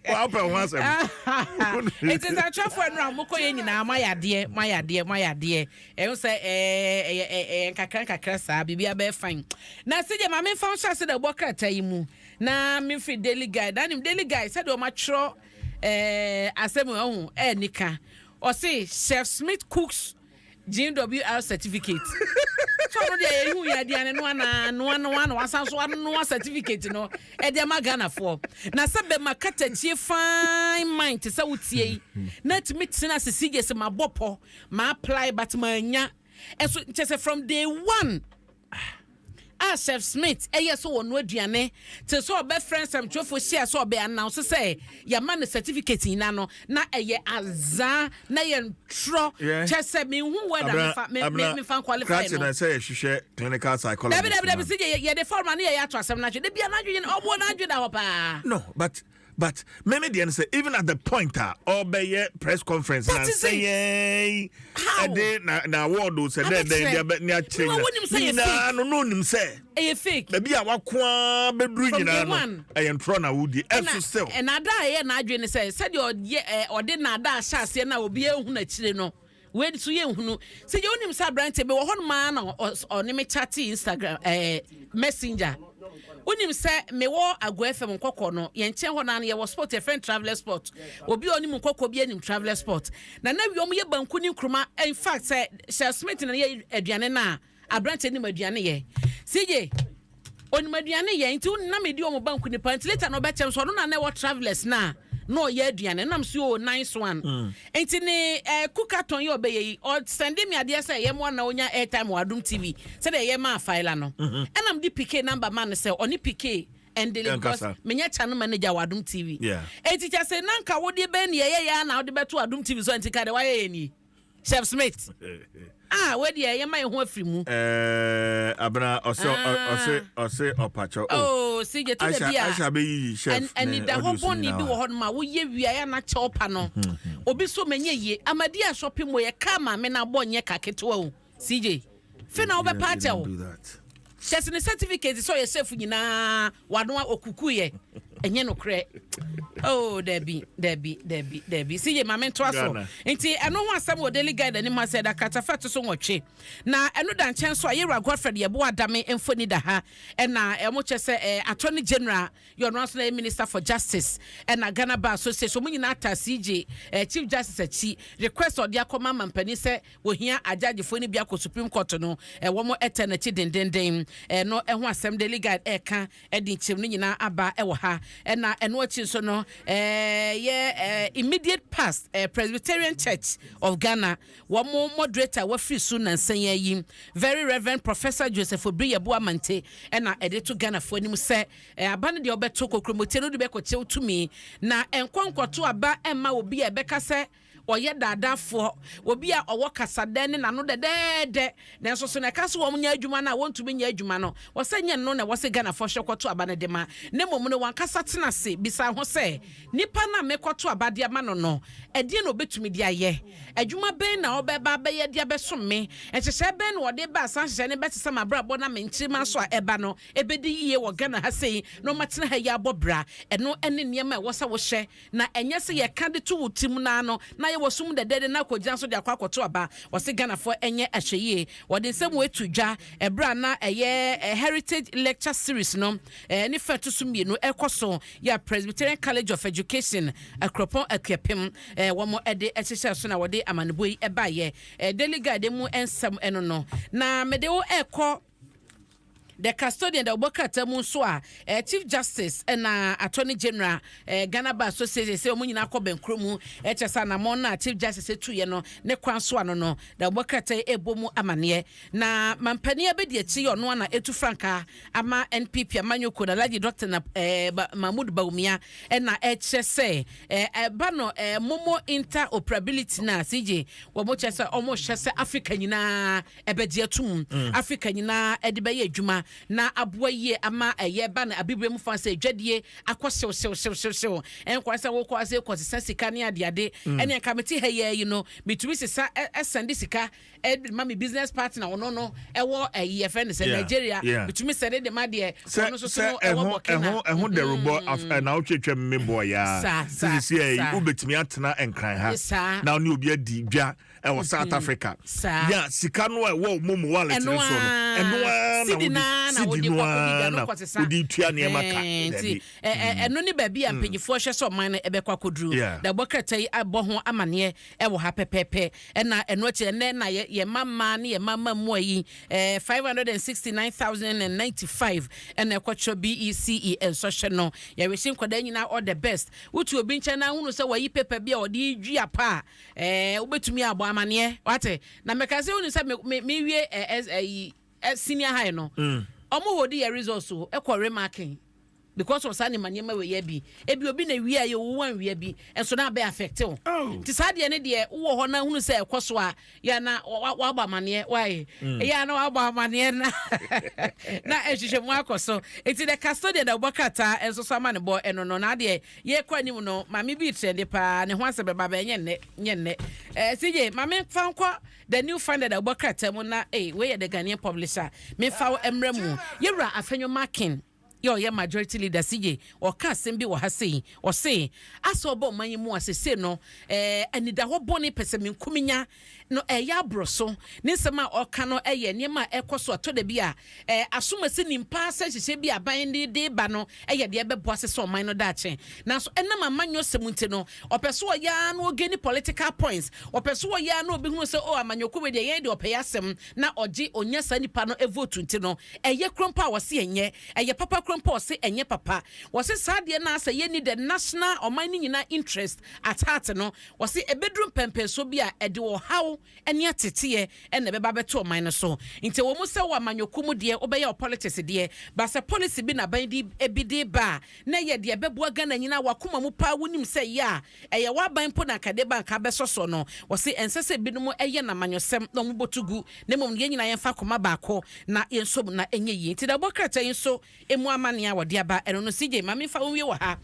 Wa pa ho asem. It is a trafo no amoko ye nyina mayade. E say kakra saa bibia be fine. Na sije ma me fa so the bokrata yi mu. Na me free daily guide. Na daily guide said o ma tro asem ohun nika. O say Chef Smith cooks GWR certificate. So no dey hu ya dia no ana wasan so no certificate no e dey magana for na se be makata tie fine mind se wutie na timi tina se sige se mabopo ma apply but ma nya eso nche from day one. Chef Smith yes so no aduane te so be friends am twofo share so be announce say ya man certificate ina no na eye azan na ye ntro chese me hu whether me fan qualify no say hwehwe clinical psychologist David say ye the form na ye ato asem na hwe de bia na dwen obo na dwen da ho pa no but maybe the say even at the point or be press conference and say na award say they na change na no nim say e fake maybe awakwa bedru nyina no e ntro na wudi eso still and ada ye na adwene say said ode na ada ahase na obi ehunu na kire no we so ye ehunu say you nim say brand be wo hono ma na oni me chat Instagram messenger unim say me wo Agro FM nkokọ no ye nche ho na ye wo sport a friend traveler sport obi onim nkokọ bi anim traveler sport na wi om ye banku ni nkruma in fact say Chef Smith na ye aduane na abrante ni aduane ye sije onim aduane ye nti na me di om banku ni pant later no be chem so no na wo travelers na no ye aduane nam si o nice one enti ni kukaton ye obeye or send me ade say ye mo na onya airtime wa Adom TV say de ye ma file no enam di PK number man say oni PK and because menya channel manager wa Adom TV enti cha say nanka wo de be ne ye ya na wo de beto Adom TV so enti ka de wa ye ni Chef Smith we de ye ma ye ho afiri mu abna ose opacho see je to the bia Aisha be yi chef and da ho boni bi wo ho ma wo ye wia ya na che opa no obi so menye ye amadi a shopping mo ye ka ma me na bonye ka ketewa o CJ fe na wo be pa che wo chese ne certificate so ye chef nyina wano okuku ye enye no kre Debbie CJ mama to aso enti eno ho asem wo daily guide ani ma say da katafat so nwotwe na eno da nchen so ayera Godfred ye bo adame emfoni da ha na emo chese attorney general your national minister for justice na Ghana Bar Association mo nyina ata CJ chief justice achi request odi akoma mampani se wo hia ajagefo ni bia ko Supreme Court no wo mo etena chi dendenden no ho asem daily guide ka edi chim no nyina aba wo ha na eno achi so no immediate past Presbyterian Church of Ghana one moderator wa free Dwaso Nsem yi very reverend Professor Joseph Obriyebo Amante na edito Ghana fo anim se abane de obeto kokromote no de be koche utumi na enkonkoto aba emma obi e beka se oye dadafo obi a owo kasade ne nano de na nso so na kase wo nya adwuma na wontumi nya adwuma no wo se nya no na wo se Ghana fo hwekoto abane de ma ne mom ne wankasa tena se bisa ho se nipa na mekoto abade ama no ede na obetumi de aye adwuma ben na obeba ba ye de abesomme enhyehyɛ ben na ode ba asanhyehyɛ ne betese ma brabo na menkyima so a eba no ebedi yiye wo Ghana ha sei no matena ha ya bobra eno ene niema e wo sa wo hye na enye se ye ka de to wutim na no na ye wosum de na kogyan so de akwakoto aba wo se Ghana fo enye ahweye wo de nsem wetu dwa ebra na eye heritage lecture series no ni fetu so mienu ekoso ya Presbyterian College of Education akropon akepem wo mo ede ehyehyɛ so na wo de amaneboyi eba ye daily guide mu ensem eno no na mede wo ekɔ the custodian the Obokata mu so a Chief Justice and Attorney General Ghana Bar Association say omu nyina akɔ benkro mu echesa na mon na Chief Justice etuye no ne kwan so ano no the Obokata ebo mu amane na mampani abedi achi ono na etu franka ama NPP amanyoko na Alhaji Dr. na Mahmoud Baumia na echese ba no momo interoperability na CJ wo mo chese omo hwese Africa nyina ebedi atum Africa nyina ede be ye adwuma na aboa yie ama ɛyɛ ba na abibre mu fa se dwadie akɔ sew ɛnkwa sɛ wo kɔ ase kɔ sesa sika ne ade ɛne kameti ha yɛ yi no mitumi sesa ɛsɛnde sika ma me business partner ono no ɛwɔ ɛyɛ fɛ ne sɛ Nigeria mitumi sɛde de ma de ono so ɛwɔ bɔkena ɛho de robɔ na wotwetwa me boy ya sisi ubetumi atena enkran ha na oni obi adi dwa ɛwɔ South Africa ya sika no ɛwɔ momo wallet no so no na wodi tua ne maka ɛno ne ba bi a mpanyifo hwɛ so man no ɛbɛkɔ akɔduru da bɔkrata yi abɔ ho amane ɛwɔ ha pɛpɛpɛ ɛna ɛno akyi ɛnɛ na ye mama ne ye mama mu ayi 569,095 ɛna ɛkɔtɔ BECE ɛnsɔhwɛ no yɛwehye nkɔda nyina all the best wotu obi nkyɛn na hunu sɛ wayi paper bi a ɔde dua pa wobetumi abɔ amane wate na meka sɛ hunu sɛ me wie senior high no ɔmo hodi your results so ɛkɔ remarking because of sani manyema we ye ebi obi na wi aye wo wan wi bi enso na be affect o ti sade ne de wo ho na hunu se ekoso a ya na wa ba mane why ya na wa ba mane na na ehihwe mu akoso eti the custodian da bokata enso so amane bo eno no na de ye kwa nim no mame bi trend pa ne ho asebe baba nye sije mame fankwa the new finder da bokata mu na we ye the Ghanaian publisher me fa emra mu yewra afenyo marking your majority leader CJ or Kasim be wa say or say as obo man mu asese no anida ho boni pesemin kuminya no ya broso ninsema o ka no niema ekoso atode bia asoma se nimpa se hye bia ban de ba no de bebo asese o man no dache na so enam amanyo semunte no opeso ya no ogeni political points opeso ya no obi hu se o amanyoko we de yen de opeyasem na oji onya sanipa no vote nti no krompa wo se enye papa krompa se enye papa wo se sade na asa ye ni the national or mining nyina interest at heart no wo se ebedrum pempe so bia de wo haw ene atete ene beba beto man so nti wo mu se wo amanyoko mu de obeye politics de ba se policy bi na ban di ebide ba na ye de beboa Ghana nyina wakoma mu pa wonim se ya eye wa ban po na kade bank abesoso no wo se ensese bi no mu eye na manyosem no mu botugu na mom ye nyina ye fa koma ba ko na yenso na enye yi nti da bokrata yenso emu amane a wode aba eno no CJ mame fa wo wie wo ha